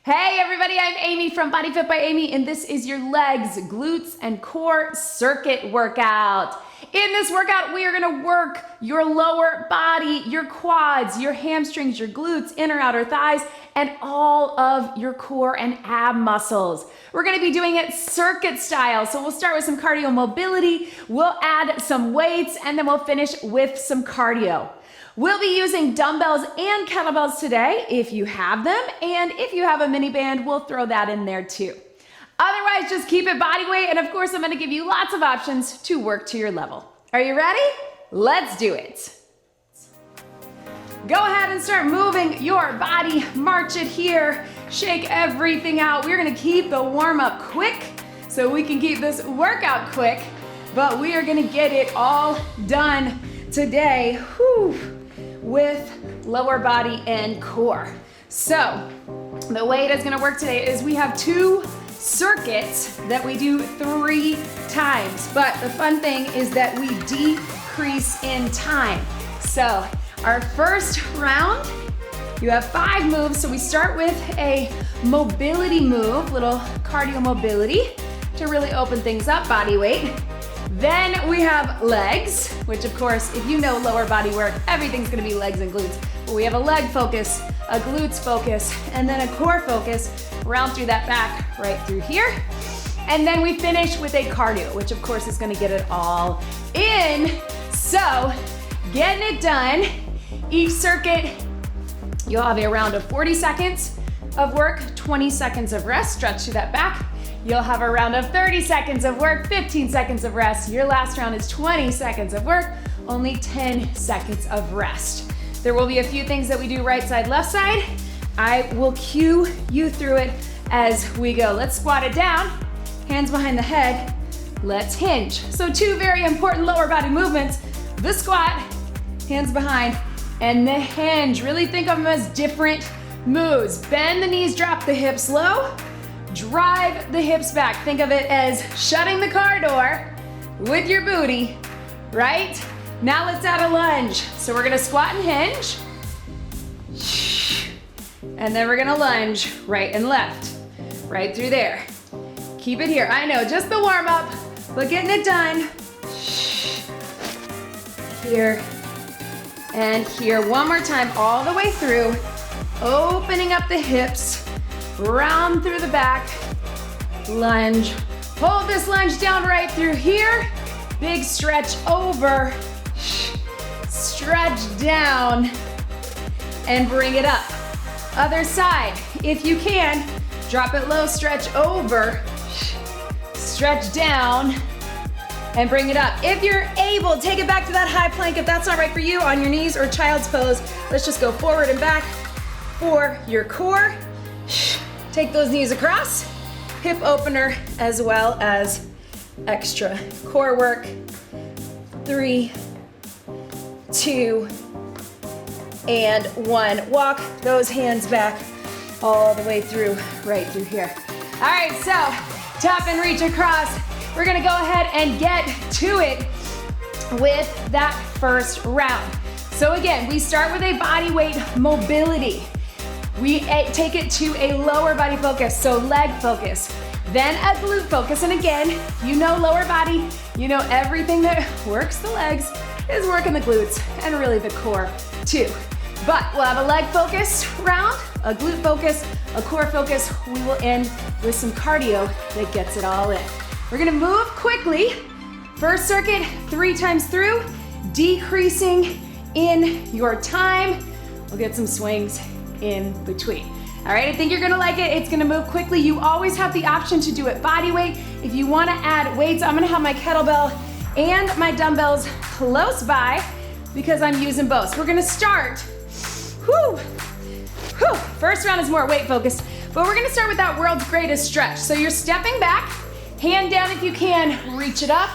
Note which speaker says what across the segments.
Speaker 1: Hey everybody, I'm Amy from BodyFit by Amy, and this is your legs, glutes, and core circuit workout. In this workout, we are gonna work your lower body, your quads, your hamstrings, your glutes, inner outer thighs, and all of your core and ab muscles. We're gonna be doing it circuit style. So we'll start with some cardio mobility, we'll add some weights, and then we'll finish with some cardio. We'll be using dumbbells and kettlebells today if you have them, and if you have a mini band, we'll throw that in there too. Otherwise, just keep it body weight, and of course, I'm gonna give you lots of options to work to your level. Are you ready? Let's do it. Go ahead and start moving your body. March it here. Shake everything out. We're gonna keep the warm-up quick so we can keep this workout quick, but we are gonna get it all done today. Whew. With lower body and core. So the way it is gonna work today is we have 2 circuits that we do 3 times, but the fun thing is that we decrease in time. So our first round, you have 5 moves. So we start with a mobility move, little cardio mobility to really open things up, body weight. Then we have legs, which of course, if you know lower body work, everything's gonna be legs and glutes. But we have a leg focus, a glutes focus, and then a core focus, round through that back, right through here. And then we finish with a cardio, which of course is gonna get it all in. So, getting it done. Each circuit, you'll have a round of 40 seconds of work, 20 seconds of rest, stretch through that back. You'll have a round of 30 seconds of work, 15 seconds of rest. Your last round is 20 seconds of work, only 10 seconds of rest. There will be a few things that we do right side, left side. I will cue you through it as we go. Let's squat it down, hands behind the head. Let's hinge. So 2 very important lower body movements, the squat, hands behind, and the hinge. Really think of them as different moves. Bend the knees, drop the hips low. Drive the hips back. Think of it as shutting the car door with your booty, right? Now let's add a lunge. So we're gonna squat and hinge. And then we're gonna lunge right and left, right through there. Keep it here. I know, just the warm up, but getting it done. Here and here. One more time, all the way through. Opening up the hips. Round through the back, lunge. Hold this lunge down right through here. Big stretch over, stretch down, and bring it up. Other side, if you can, drop it low, stretch over, stretch down, and bring it up. If you're able, take it back to that high plank. If that's not right for you, on your knees or child's pose, let's just go forward and back for your core. Take those knees across, hip opener as well as extra core work. 3, 2, and 1. Walk those hands back all the way through, right through here. All right, so tap and reach across. We're gonna go ahead and get to it with that first round. So again, we start with a body weight mobility. We take it to a lower body focus, so leg focus, then a glute focus. And again, you know lower body, you know everything that works the legs is working the glutes and really the core too. But we'll have a leg focus round, a glute focus, a core focus. We will end with some cardio that gets it all in. We're gonna move quickly. First circuit, 3 times through, decreasing in your time. We'll get some swings in between. All right, I think you're gonna like it. It's gonna move quickly. You always have the option to do it body weight. If you wanna add weights, I'm gonna have my kettlebell and my dumbbells close by because I'm using both. So we're gonna start, first round is more weight focused, but we're gonna start with that world's greatest stretch. So you're stepping back, hand down if you can, reach it up,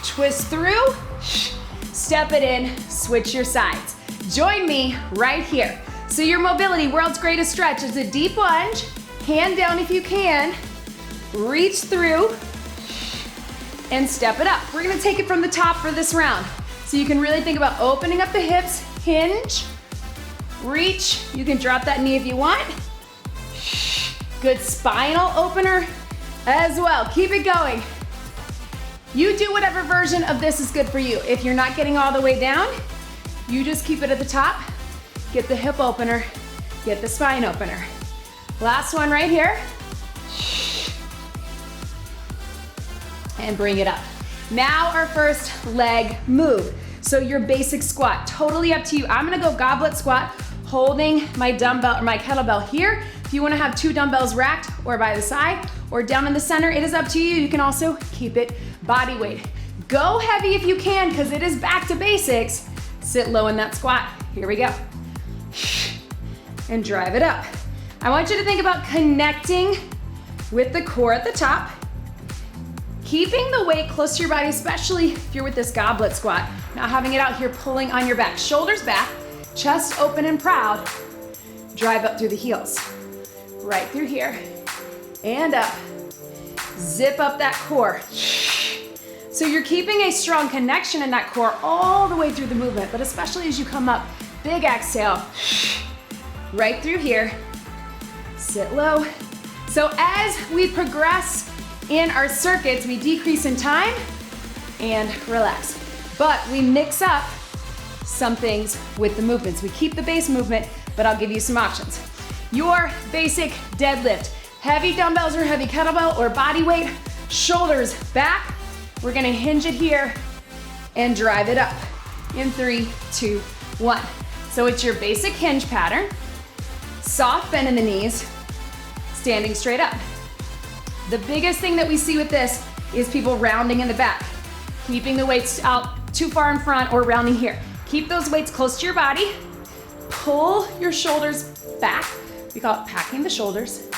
Speaker 1: twist through, step it in, switch your sides. Join me right here. So your mobility, world's greatest stretch, is a deep lunge, hand down if you can, reach through, and step it up. We're gonna take it from the top for this round. So you can really think about opening up the hips, hinge, reach, you can drop that knee if you want, Good spinal opener as well. Keep it going. You do whatever version of this is good for you. If you're not getting all the way down, you just keep it at the top. Get the hip opener, get the spine opener. Last one right here. And bring it up. Now our first leg move. So your basic squat, totally up to you. I'm gonna go goblet squat, holding my dumbbell or my kettlebell here. If you wanna have 2 dumbbells racked or by the side or down in the center, it is up to you. You can also keep it body weight. Go heavy if you can, because it is back to basics. Sit low in that squat. Here we go. And drive it up. I want you to think about connecting with the core at the top, keeping the weight close to your body, especially if you're with this goblet squat. Not having it out here pulling on your back. Shoulders back, chest open and proud. Drive up through the heels. Right through here and up. Zip up that core. So you're keeping a strong connection in that core all the way through the movement, but especially as you come up, big exhale. Right through here. Sit low. So as we progress in our circuits, we decrease in time and relax. But we mix up some things with the movements. We keep the base movement, but I'll give you some options. Your basic deadlift, heavy dumbbells or heavy kettlebell or body weight, shoulders back. We're gonna hinge it here and drive it up in 3, 2, 1. So it's your basic hinge pattern. Soft bend in the knees, standing straight up. The biggest thing that we see with this is people rounding in the back, keeping the weights out too far in front or rounding here. Keep those weights close to your body. Pull your shoulders back. We call it packing the shoulders.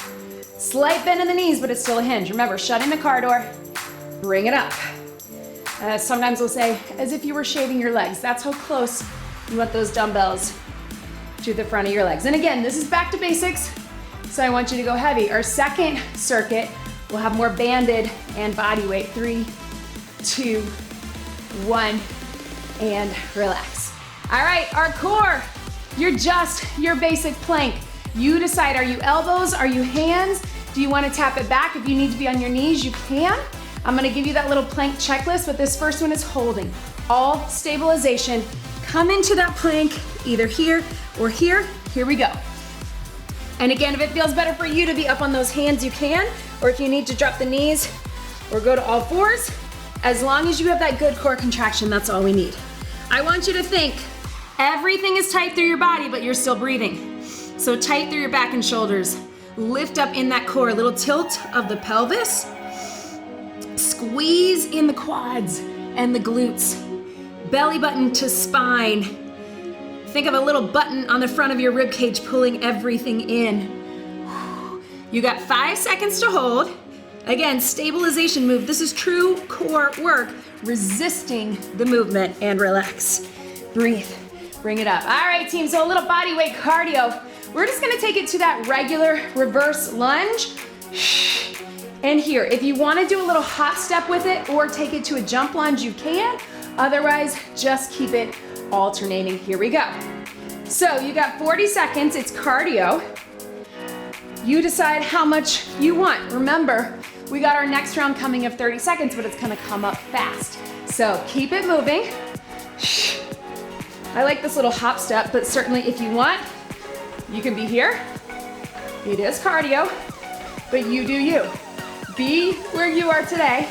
Speaker 1: Slight bend in the knees, but it's still a hinge. Remember, shutting the car door, bring it up. Sometimes we'll say, as if you were shaving your legs. That's how close you want those dumbbells to the front of your legs. And again, this is back to basics, so I want you to go heavy. Our second circuit will have more banded and body weight. 3, 2, 1, and relax. All right, our core, you're just your basic plank. You decide, are you elbows, are you hands? Do you wanna tap it back? If you need to be on your knees, you can. I'm gonna give you that little plank checklist, but this first one is holding. All stabilization. Come into that plank, either here or here. Here we go. And again, if it feels better for you to be up on those hands, you can, or if you need to drop the knees or go to all fours, as long as you have that good core contraction, that's all we need. I want you to think, everything is tight through your body, but you're still breathing. So tight through your back and shoulders. Lift up in that core, a little tilt of the pelvis. Squeeze in the quads and the glutes. Belly button to spine. Think of a little button on the front of your rib cage pulling everything in. You got 5 seconds to hold. Again, stabilization move. This is true core work, resisting the movement, and relax. Breathe, bring it up. All right, team, so a little body weight cardio. We're just gonna take it to that regular reverse lunge. And here, if you wanna do a little hop step with it or take it to a jump lunge, you can. Otherwise, just keep it alternating. Here we go. So you got 40 seconds, it's cardio. You decide how much you want. Remember, we got our next round coming of 30 seconds, but it's gonna come up fast. So keep it moving. I like this little hop step, but certainly if you want, you can be here. It is cardio, but you do you. Be where you are today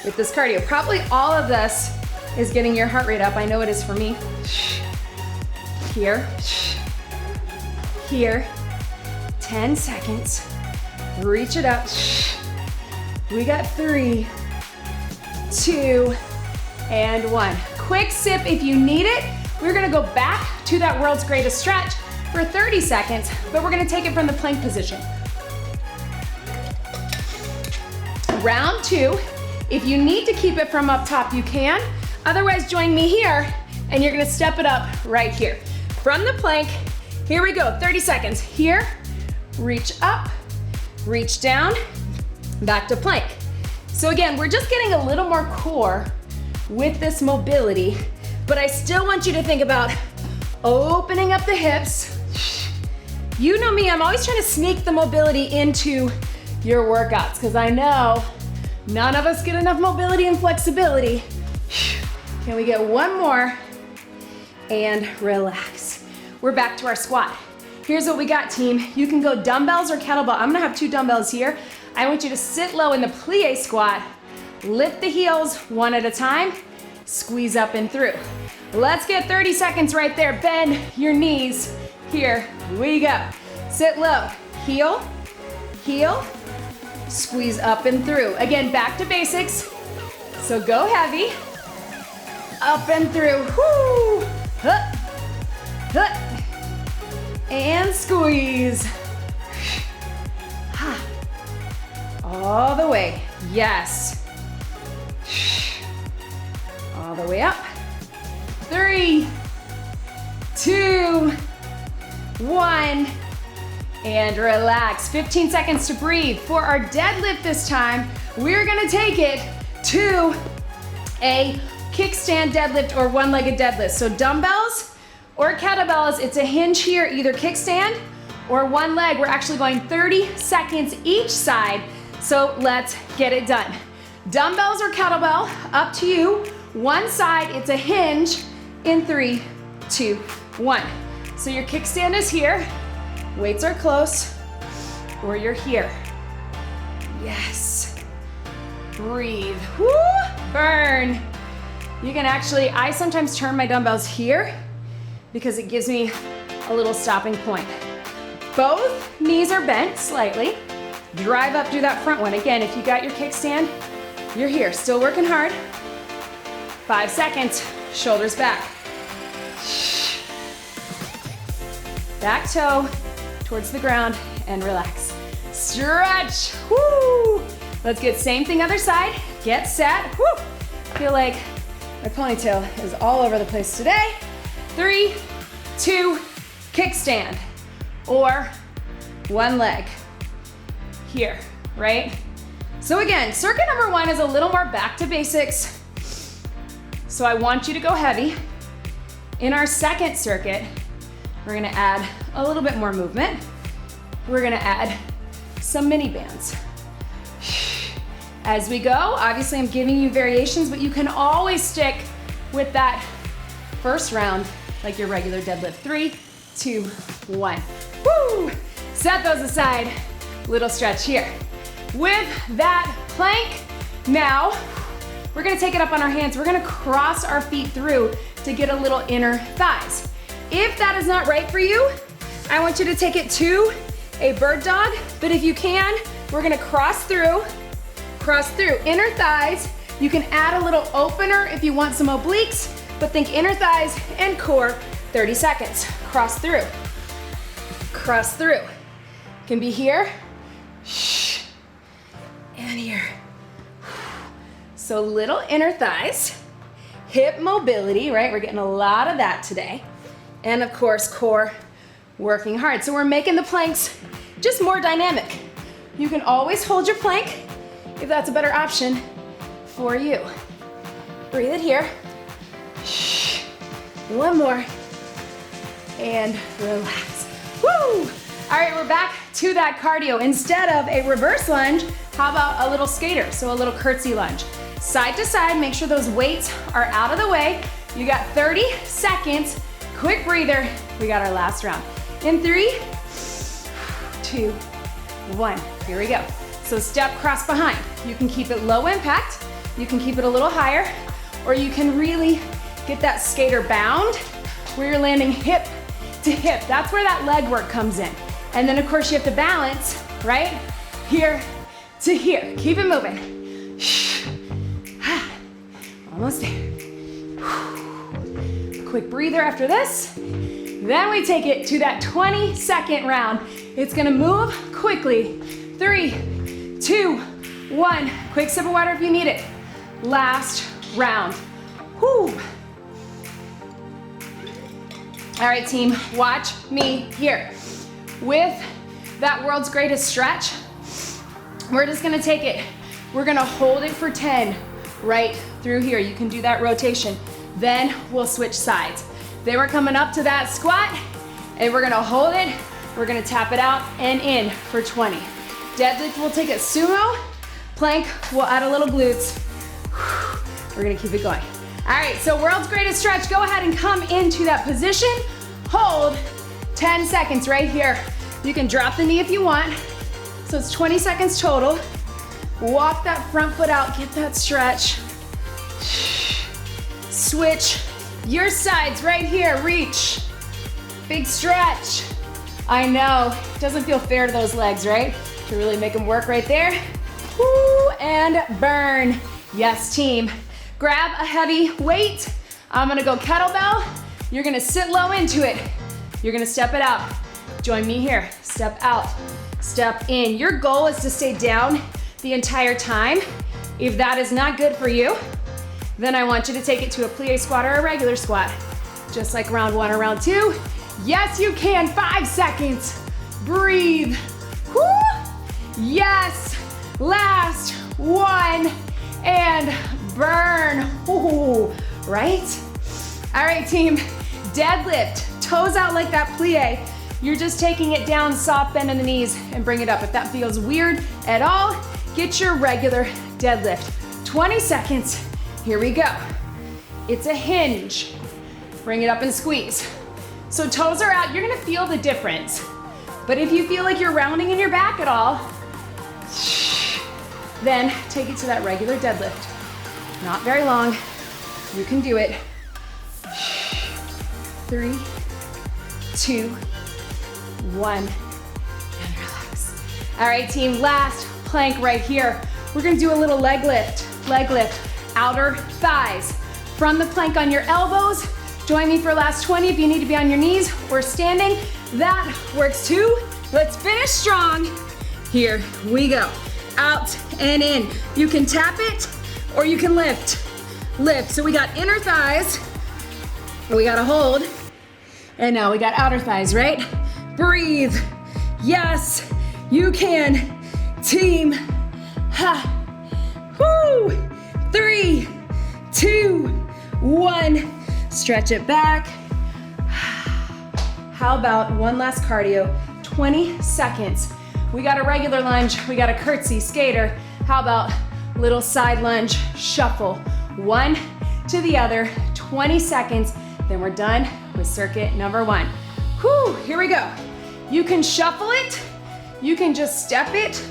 Speaker 1: with this cardio. Probably all of this is getting your heart rate up. I know it is for me. Here, here, 10 seconds. Reach it up. We got 3, 2, and 1. Quick sip if you need it. We're gonna go back to that world's greatest stretch for 30 seconds, but we're gonna take it from the plank position. Round 2, if you need to keep it from up top, you can. Otherwise, join me here, and you're gonna step it up right here. From the plank, here we go, 30 seconds. Here, reach up, reach down, back to plank. So again, we're just getting a little more core with this mobility, but I still want you to think about opening up the hips, You know me, I'm always trying to sneak the mobility into your workouts because I know none of us get enough mobility and flexibility. Can we get one more? And relax. We're back to our squat. Here's what we got, team. You can go dumbbells or kettlebell. I'm gonna have 2 dumbbells here. I want you to sit low in the plie squat, lift the heels one at a time, squeeze up and through. Let's get 30 seconds right there. Bend your knees. Here we go. Sit low, heel, heel, squeeze up and through. Again, back to basics. So go heavy, up and through. Whoo! Huh. Huh. And squeeze. All the way, yes. All the way up. 3, 2, 1, and relax. 15 seconds to breathe. For our deadlift this time, we're gonna take it to a kickstand deadlift or one-legged deadlift. So dumbbells or kettlebells, it's a hinge here, either kickstand or one leg. We're actually going 30 seconds each side. So let's get it done. Dumbbells or kettlebell, up to you. One side, it's a hinge in 3, 2, 1. So your kickstand is here, weights are close, or you're here. Yes. Breathe. Woo! Burn. You can actually, I sometimes turn my dumbbells here because it gives me a little stopping point. Both knees are bent slightly. Drive up through that front one. Again, if you got your kickstand, you're here, still working hard. 5 seconds, shoulders back. Back toe towards the ground and relax. Stretch, woo! Let's get same thing other side. Get set, woo! Feel like my ponytail is all over the place today. 3, 2, kickstand, or one leg. Here, right? So again, circuit number 1 is a little more back to basics. So I want you to go heavy. In our second circuit, we're gonna add a little bit more movement. We're gonna add some mini bands. As we go, obviously I'm giving you variations, but you can always stick with that first round like your regular deadlift. 3, 2, 1. Woo! Set those aside. Little stretch here. With that plank, now we're gonna take it up on our hands. We're gonna cross our feet through to get a little inner thighs. If that is not right for you, I want you to take it to a bird dog, but if you can, we're gonna cross through, inner thighs. You can add a little opener if you want some obliques, but think inner thighs and core, 30 seconds. Cross through, can be here, and here. So little inner thighs, hip mobility, right? We're getting a lot of that today. And of course, core working hard. So we're making the planks just more dynamic. You can always hold your plank if that's a better option for you. Breathe it here. One more. And relax. Woo! All right, we're back to that cardio. Instead of a reverse lunge, how about a little skater? So a little curtsy lunge. Side to side, make sure those weights are out of the way. You got 30 seconds. Quick breather. We got our last round. In 3, 2, 1. Here we go. So step cross behind. You can keep it low impact. You can keep it a little higher, or you can really get that skater bound where you're landing hip to hip. That's where that leg work comes in. And then of course you have to balance, right? Here to here. Keep it moving. Almost there. Quick breather after this. Then we take it to that 20-second round. It's gonna move quickly. 3, 2, 1. Quick sip of water if you need it. Last round. Whew. All right, team, watch me here. With that world's greatest stretch, we're just gonna take it. We're gonna hold it for 10 right through here. You can do that rotation. Then we'll switch sides. Then we're coming up to that squat and we're gonna hold it We're gonna tap it out and in for 20. Deadlift, we'll take it sumo. Plank, we'll add a little glutes. We're gonna keep it going. All right, so world's greatest stretch. Go ahead and come into that position. Hold 10 seconds right here. You can drop the knee if you want. So it's 20 seconds total. Walk that front foot out, get that stretch. Switch your sides right here, reach. Big stretch. I know, it doesn't feel fair to those legs, right? To really make them work right there. Woo, and burn. Yes, team. Grab a heavy weight. I'm gonna go kettlebell. You're gonna sit low into it. You're gonna step it out. Join me here. Step out, step in. Your goal is to stay down the entire time. If that is not good for you, then I want you to take it to a plie squat or a regular squat. Just like round one or round two. Yes, you can. 5 seconds. Breathe. Woo. Yes. Last one. And burn. Ooh, right? All right, team. Deadlift. Toes out like that plie. You're just taking it down, soft bend in the knees, and bring it up. If that feels weird at all, get your regular deadlift. 20 seconds. Here we go. It's a hinge. Bring it up and squeeze. So toes are out. You're gonna feel the difference. But if you feel like you're rounding in your back at all, then take it to that regular deadlift. Not very long. You can do it. 3, 2, 1, and relax. All right, team, last plank right here. We're gonna do a little leg lift, outer thighs. From the plank on your elbows, join me for last 20 if you need to be on your knees or standing. That works too. Let's finish strong. Here we go. Out and in. You can tap it or you can lift. Lift. So we got inner thighs, we gotta hold, and now we got outer thighs, right? Breathe. Yes, you can. Team. Ha. Woo. 3, 2, 1. Stretch it back. How about one last cardio? 20 seconds. We got a regular lunge, we got a curtsy, skater. How about little side lunge, shuffle. One to the other, 20 seconds, then we're done with circuit number 1. Whew, here we go. You can shuffle it, you can just step it.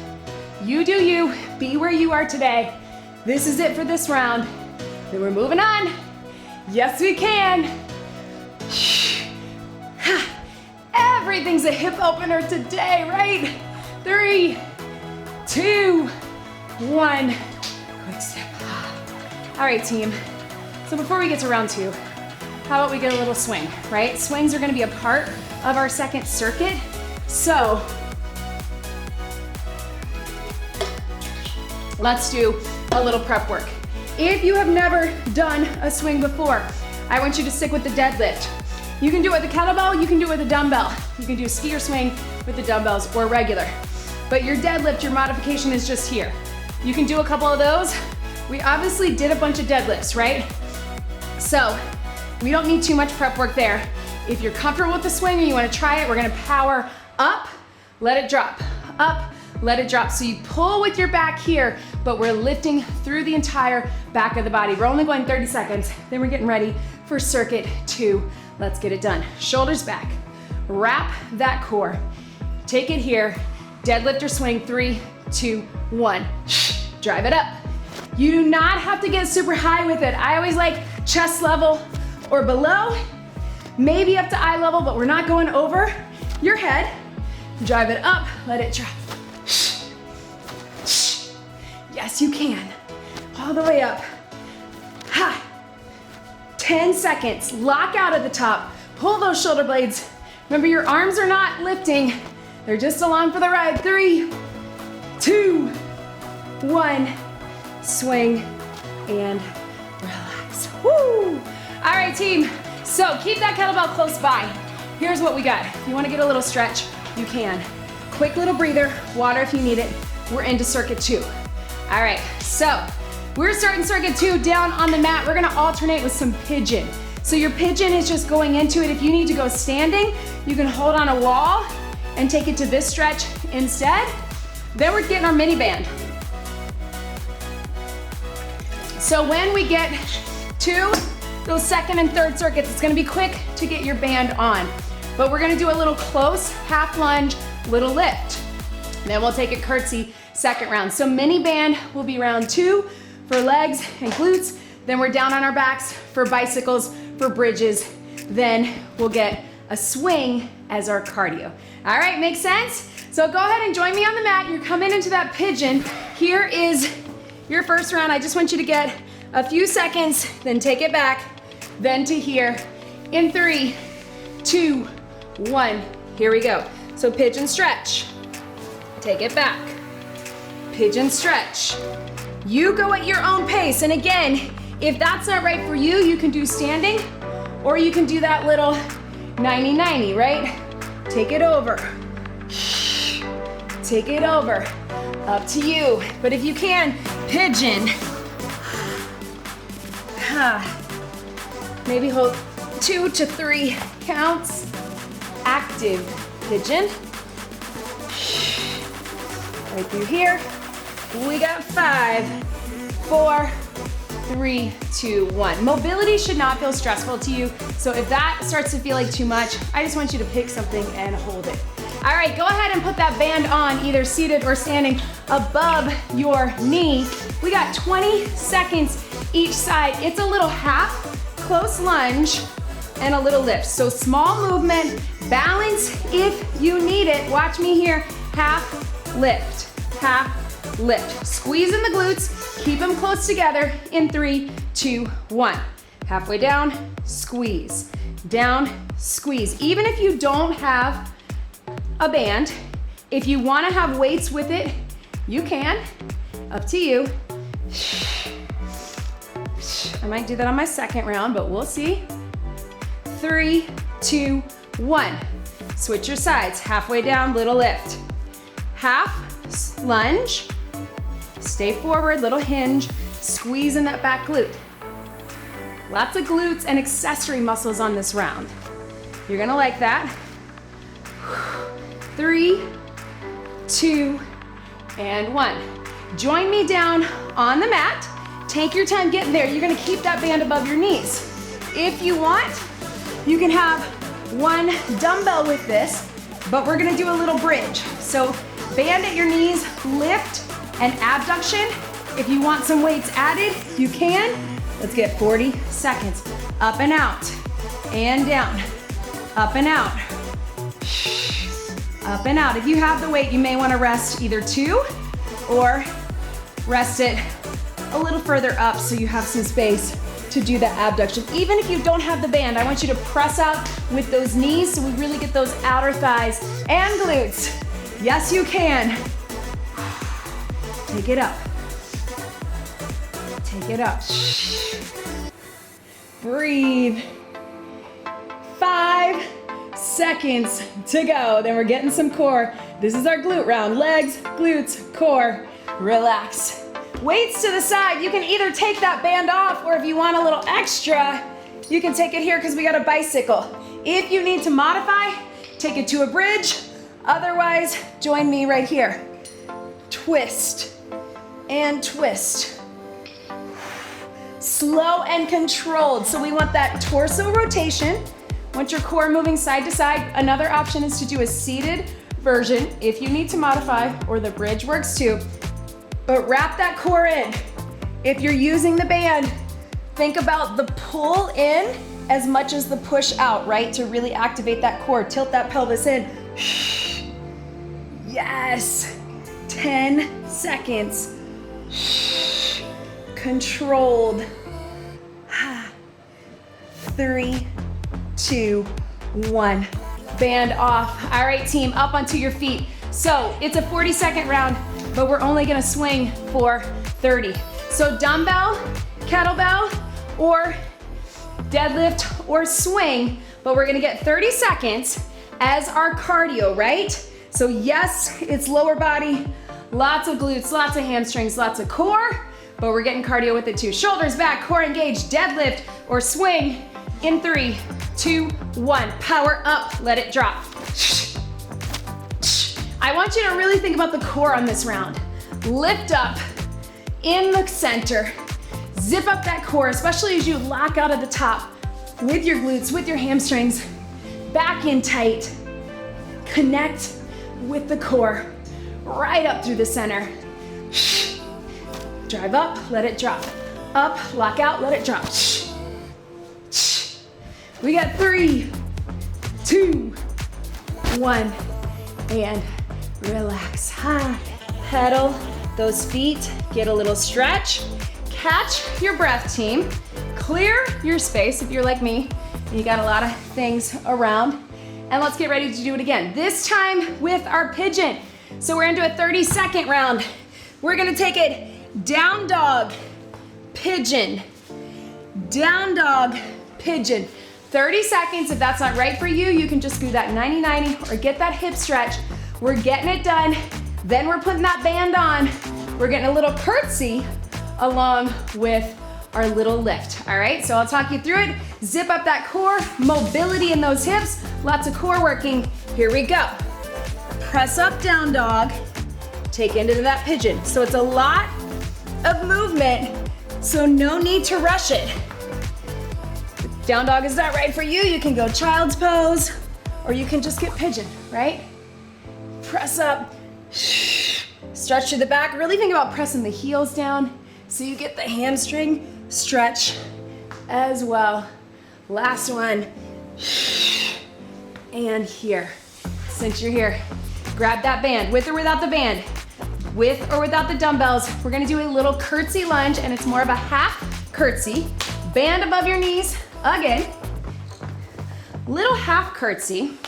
Speaker 1: You do you, be where you are today. This is it for this round. Then we're moving on. Yes, we can. Everything's a hip opener today, right? 3, 2, 1. Quick step. All right, team. So before we get to round 2, how about we get a little swing, right? Swings are gonna be a part of our second circuit. So let's do a little prep work. If you have never done a swing before, I want you to stick with the deadlift. You can do it with a kettlebell, you can do it with a dumbbell. You can do a ski or swing with the dumbbells or regular. But your deadlift, your modification is just here. You can do a couple of those. We obviously did a bunch of deadlifts, right? So we don't need too much prep work there. If you're comfortable with the swing and you wanna try it, we're gonna power up, let it drop, up, let it drop. So you pull with your back here, but we're lifting through the entire back of the body. We're only going 30 seconds, then we're getting ready for circuit 2. Let's get it done. Shoulders back, wrap that core. Take it here, deadlift or swing, 3, 2, 1. Drive it up. You do not have to get super high with it. I always like chest level or below, maybe up to eye level, but we're not going over your head. Drive it up, let it drop. Yes, you can. All the way up. Ha. 10 seconds. Lock out at the top. Pull those shoulder blades. Remember, your arms are not lifting. They're just along for the ride. 3, 2, 1. Swing and relax. Woo! All right, team. So keep that kettlebell close by. Here's what we got. If you want to get a little stretch, you can. Quick little breather, water if you need it. We're into circuit 2. All right, so we're starting circuit 2 down on the mat. We're gonna alternate with some pigeon. So your pigeon is just going into it. If you need to go standing, you can hold on a wall and take it to this stretch instead, then we're getting our mini band. So when we get to those second and third circuits, it's gonna be quick to get your band on. But we're gonna do a little close, half lunge, little lift. Then we'll take a curtsy second round. So mini band will be round 2 for legs and glutes. Then we're down on our backs for bicycles, for bridges. Then we'll get a swing as our cardio. All right, makes sense? So go ahead and join me on the mat. You're coming into that pigeon. Here is your first round. I just want you to get a few seconds, then take it back, then to here. In 3, 2, 1, here we go. So pigeon stretch, take it back. Pigeon stretch. You go at your own pace. And again, if that's not right for you, you can do standing, or you can do that little 90-90, right? Take it over. Take it over. Up to you. But if you can, pigeon. Maybe hold 2 to 3 counts. Active pigeon. Right through here. We got 5, 4, 3, 2, 1. Mobility should not feel stressful to you. So if that starts to feel like too much, I just want you to pick something and hold it. All right, go ahead and put that band on, either seated or standing above your knee. We got 20 seconds each side. It's a little half close lunge and a little lift. So small movement, balance if you need it. Watch me here, half lift, half lift. Squeeze in the glutes, keep them close together in 3, 2, 1. Halfway down, squeeze, down, squeeze. Even if you don't have a band, if you wanna have weights with it, you can, up to you. I might do that on my second round, but we'll see. 3, 2, 1. Switch your sides, halfway down, little lift. Half lunge, stay forward, little hinge, squeeze in that back glute. Lots of glutes and accessory muscles on this round. You're gonna like that. 3, 2, and 1. Join me down on the mat. Take your time getting there. You're gonna keep that band above your knees. If you want, you can have one dumbbell with this, but we're gonna do a little bridge. So band at your knees, lift and abduction. If you want some weights added, you can. Let's get 40 seconds. Up and out, and down, up and out, up and out. If you have the weight, you may wanna rest either 2 or rest it a little further up so you have some space to do that abduction. Even if you don't have the band, I want you to press out with those knees so we really get those outer thighs and glutes. Yes, you can. Take it up. Take it up. Breathe. 5 seconds to go. Then we're getting some core. This is our glute round. Legs, glutes, core. Relax. Weights to the side. You can either take that band off, or if you want a little extra, you can take it here because we got a bicycle. If you need to modify, take it to a bridge. Otherwise, join me right here. Twist and twist. Slow and controlled. So we want that torso rotation. Want your core moving side to side. Another option is to do a seated version if you need to modify, or the bridge works too. But wrap that core in. If you're using the band, think about the pull in as much as the push out, right? To really activate that core. Tilt that pelvis in. Yes. 10 seconds. Controlled. 3, 2, 1. Band off. All right, team, up onto your feet. So it's a 40-second round, but we're only gonna swing for 30. So dumbbell, kettlebell, or deadlift or swing, but we're gonna get 30 seconds as our cardio, right? So yes, it's lower body, lots of glutes, lots of hamstrings, lots of core, but we're getting cardio with it too. Shoulders back, core engaged, deadlift or swing in 3, 2, 1. Power up, let it drop. I want you to really think about the core on this round. Lift up in the center. Zip up that core, especially as you lock out at the top with your glutes, with your hamstrings. Back in tight. Connect with the core. Right up through the center. Drive up, let it drop. Up, lock out, let it drop. We got 3, 2, 1, and relax. Pedal those feet, get a little stretch. Catch your breath, team. Clear your space if you're like me and you got a lot of things around. And let's get ready to do it again. This time with our pigeon. So we're gonna do a 30-second round. We're gonna take it down dog, pigeon, down dog, pigeon. 30 seconds. If that's not right for you, you can just do that 90-90 or get that hip stretch. We're getting it done. Then we're putting that band on. We're getting a little curtsy along with our little lift. All right, so I'll talk you through it. Zip up that core, mobility in those hips, lots of core working. Here we go. Press up, down dog, take into that pigeon. So it's a lot of movement, so no need to rush it. If down dog is not right for you, you can go child's pose, or you can just get pigeon, right? Press up, stretch to the back. Really think about pressing the heels down so you get the hamstring stretch as well. Last one. And here. Since you're here, grab that band, with or without the band, with or without the dumbbells. We're gonna do a little curtsy lunge, and it's more of a half curtsy. Band above your knees, again. Little half curtsy.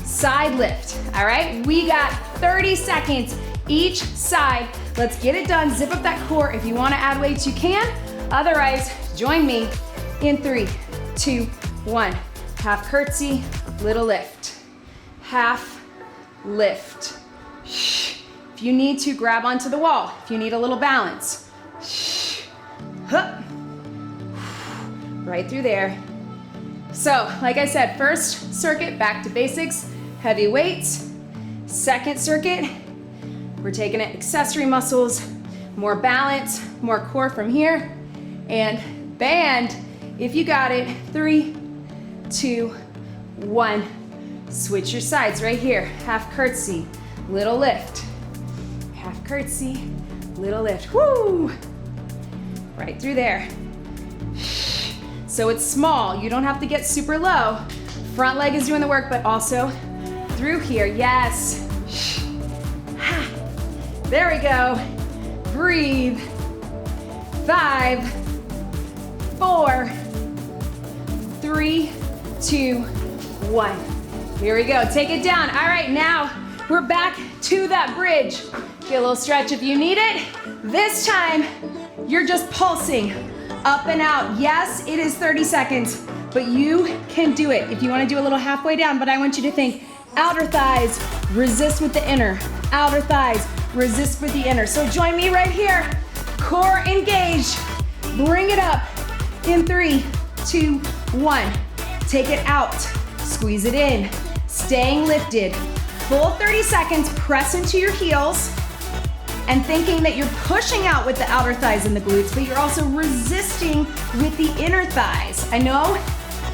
Speaker 1: Side lift, all right? We got 30 seconds each side. Let's get it done. Zip up that core. If you wanna add weights, you can. Otherwise, join me in 3, 2, 1. Half curtsy, little lift. Half lift. If you need to, grab onto the wall. If you need a little balance. Right through there. So, like I said, first circuit, back to basics, heavy weights. Second circuit, we're taking it accessory muscles, more balance, more core from here, and band, if you got it. 3, 2, 1. Switch your sides right here. Half curtsy, little lift. Half curtsy, little lift. Woo! Right through there. So it's small. You don't have to get super low. Front leg is doing the work, but also through here. Yes. There we go. Breathe. 5, 4, 3, 2, 1. Here we go. Take it down. All right, now we're back to that bridge. Get a little stretch if you need it. This time, you're just pulsing up and out. Yes, it is 30 seconds, but you can do it. If you want to do a little halfway down, but I want you to think outer thighs, resist with the inner. Outer thighs, resist with the inner. So join me right here. Core engaged. Bring it up in 3, 2, 1. Take it out. Squeeze it in. Staying lifted. Full 30 seconds. Press into your heels. And thinking that you're pushing out with the outer thighs and the glutes, but you're also resisting with the inner thighs. I know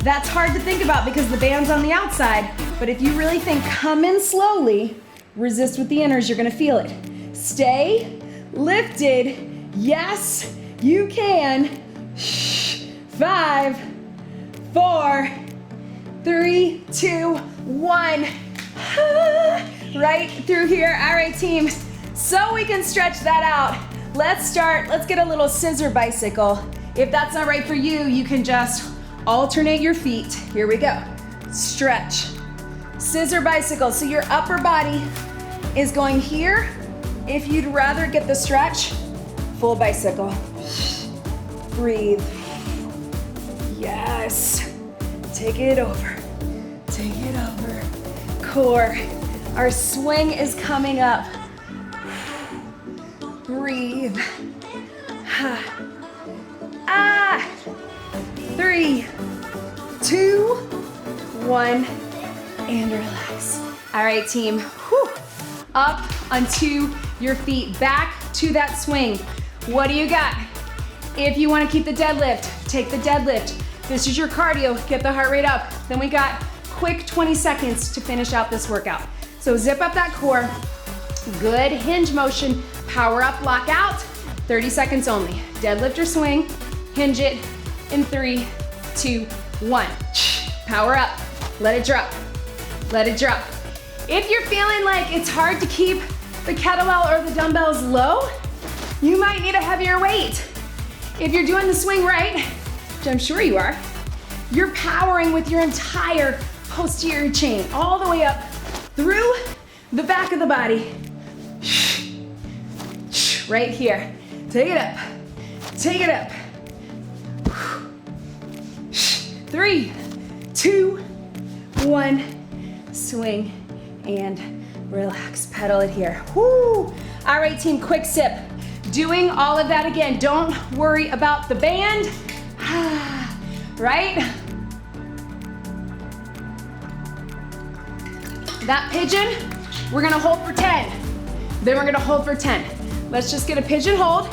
Speaker 1: that's hard to think about because the band's on the outside, but if you really think, come in slowly, resist with the inners, you're gonna feel it. Stay lifted. Yes, you can. 5, 4, 3, 2, 1. Right through here. All right, team. So we can stretch that out. Let's start. Let's get a little scissor bicycle. If that's not right for you, you can just alternate your feet. Here we go. Stretch. Scissor bicycle. So your upper body is going here. If you'd rather get the stretch, full bicycle. Breathe. Yes. Take it over. Take it over. Core. Our swing is coming up. Breathe. 3, 2, 1, and relax. All right, team. Whew. Up onto your feet, back to that swing. What do you got? If you want to keep the deadlift, take the deadlift. This is your cardio, get the heart rate up. Then we got quick 20 seconds to finish out this workout. So zip up that core, good hinge motion, power up, lock out, 30 seconds only. Deadlift or swing, hinge it in 3, 2, 1. Power up, let it drop, let it drop. If you're feeling like it's hard to keep the kettlebell or the dumbbells low, you might need a heavier weight. If you're doing the swing right, which I'm sure you are, you're powering with your entire posterior chain all the way up through the back of the body. Right here. Take it up. Take it up. 3, 2, 1. Swing and relax. Pedal it here. Woo! All right, team, quick sip. Doing all of that again. Don't worry about the band. Right? That pigeon, we're gonna hold for 10. Then we're gonna hold for 10. Let's just get a pigeon hold,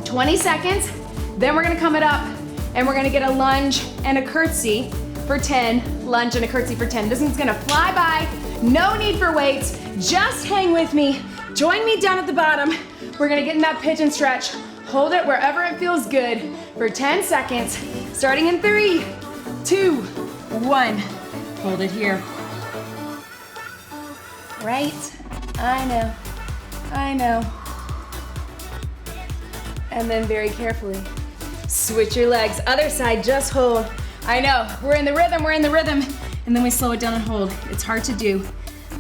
Speaker 1: 20 seconds. Then we're gonna come it up and we're gonna get a lunge and a curtsy for 10, lunge and a curtsy for 10. This one's gonna fly by, no need for weights. Just hang with me. Join me down at the bottom. We're gonna get in that pigeon stretch. Hold it wherever it feels good for 10 seconds. Starting in 3, 2, 1. Hold it here. Right? I know. I know. And then very carefully, switch your legs. Other side, just hold. I know, we're in the rhythm, we're in the rhythm. And then we slow it down and hold. It's hard to do,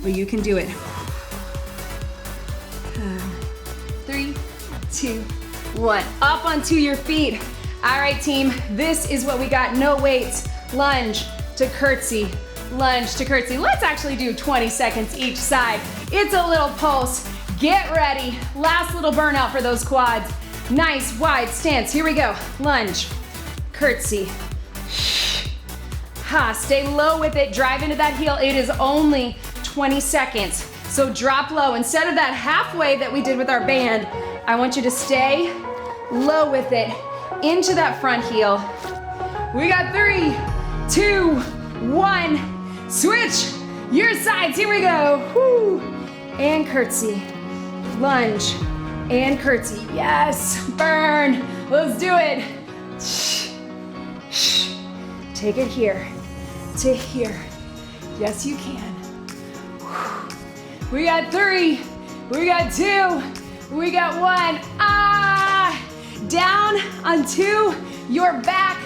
Speaker 1: but you can do it. 3, 2, 1. Up onto your feet. All right, team, this is what we got. No weights. Lunge to curtsy, lunge to curtsy. Let's actually do 20 seconds each side. It's a little pulse. Get ready. Last little burnout for those quads. Nice wide stance. Here we go. Lunge, curtsy. Stay low with it. Drive into that heel. It is only 20 seconds. So drop low. Instead of that halfway that we did with our band, I want you to stay low with it into that front heel. We got 3, 2, 1. Switch your sides. Here we go. Woo. And curtsy. Lunge and curtsy. Yes. Burn. Let's do it. Take it here to here. Yes, you can. We got 3. We got 2. We got 1. Down onto your back.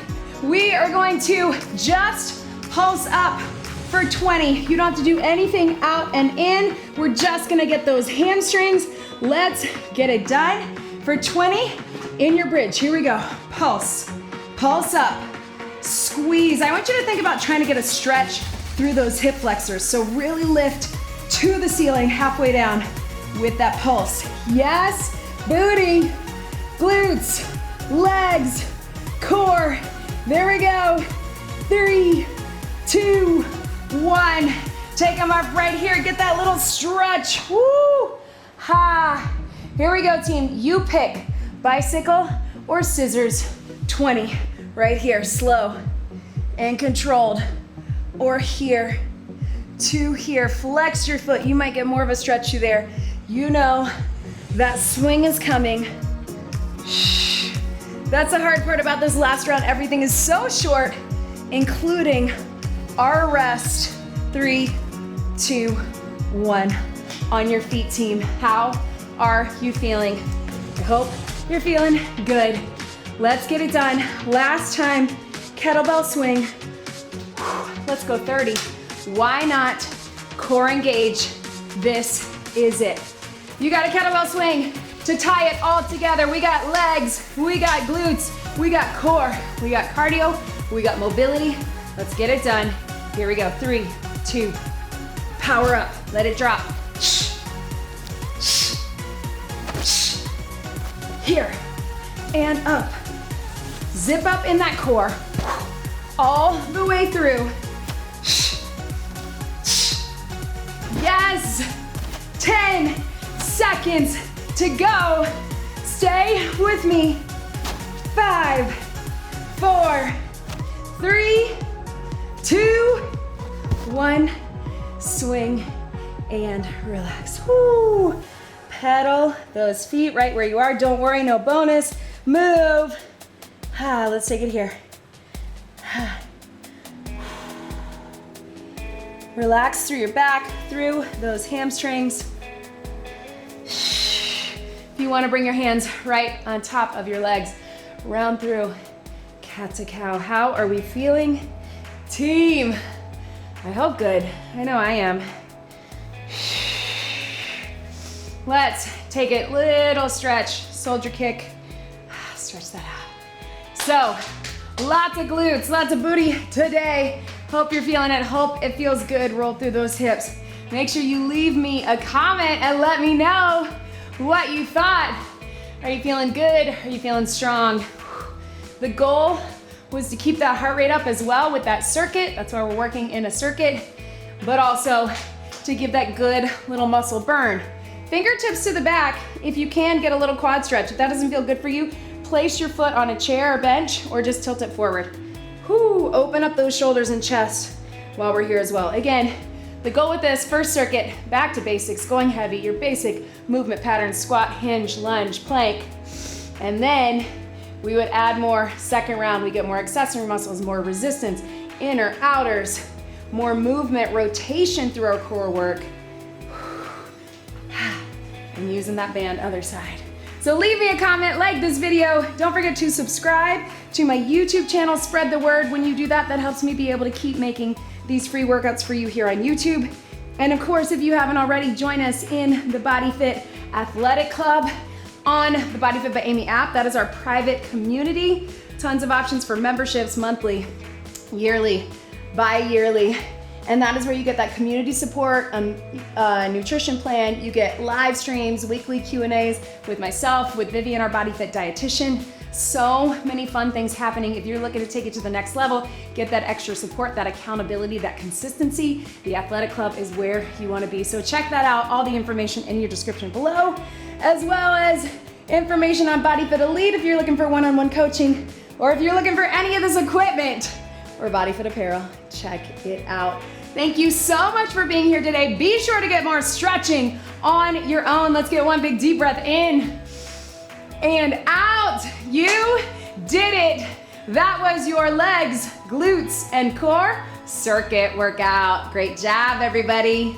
Speaker 1: We are going to just pulse up for 20. You don't have to do anything out and in. We're just gonna get those hamstrings. Let's get it done for 20 in your bridge. Here we go. Pulse. Pulse up. Squeeze. I want you to think about trying to get a stretch through those hip flexors. So really lift to the ceiling halfway down with that pulse. Yes, booty, glutes, legs, core. There we go. 3, 2, 1. Take them up right here. Get that little stretch. Woo! Ha! Here we go, team. You pick bicycle or scissors. 20 right here, slow and controlled. Or here, 2 here. Flex your foot. You might get more of a stretch through there. You know that swing is coming. That's the hard part about this last round. Everything is so short, including our rest. 3, 2, 1. On your feet, team. How are you feeling? I hope you're feeling good. Let's get it done. Last time, kettlebell swing. Let's go 30. Why not? Core engage. This is it. You got a kettlebell swing to tie it all together. We got legs, we got glutes, we got core, we got cardio, we got mobility. Let's get it done. Here we go. 3, 2, power up. Let it drop. Here and up. Zip up in that core all the way through. Yes. 10 seconds to go. Stay with me. 5, 4, 3, 2, 1. Swing and relax. Woo. Pedal those feet right where you are. Don't worry, no bonus. Move. Let's take it here. Relax through your back, through those hamstrings. If you want to bring your hands right on top of your legs, round through cat to cow. How are we feeling, team? I hope good. I know I am. Let's take it, little stretch, soldier kick. Stretch that out. So, lots of glutes, lots of booty today. Hope you're feeling it. Hope it feels good. Roll through those hips. Make sure you leave me a comment and let me know what you thought. Are you feeling good? Are you feeling strong? The goal was to keep that heart rate up as well with that circuit. That's why we're working in a circuit, but also to give that good little muscle burn. Fingertips to the back. If you can, get a little quad stretch. If that doesn't feel good for you, place your foot on a chair or bench or just tilt it forward. Open up those shoulders and chest while we're here as well. Again, the goal with this first circuit, back to basics, going heavy, your basic movement patterns, squat, hinge, lunge, plank. And then we would add more second round. We get more accessory muscles, more resistance, inner, outers, more movement, rotation through our core work. And using that band other side. So leave me a comment, like this video. Don't forget to subscribe to my YouTube channel. Spread the word. When you do that, that helps me be able to keep making these free workouts for you here on YouTube. And of course, if you haven't already, join us in the BodyFit Athletic Club on the BodyFit by Amy app. That is our private community. Tons of options for memberships, monthly, yearly, bi-yearly. And that is where you get that community support, nutrition plan. You get live streams, weekly Q&As with myself, with Vivian, our BodyFit dietitian. So many fun things happening. If you're looking to take it to the next level, get that extra support, that accountability, that consistency, the Athletic Club is where you want to be. So check that out. All the information in your description below, as well as information on BodyFit Elite if you're looking for one-on-one coaching, or if you're looking for any of this equipment or BodyFit apparel, check it out. Thank you so much for being here today. Be sure to get more stretching on your own. Let's get one big deep breath in and out. You did it. That was your legs, glutes, and core circuit workout. Great job, everybody.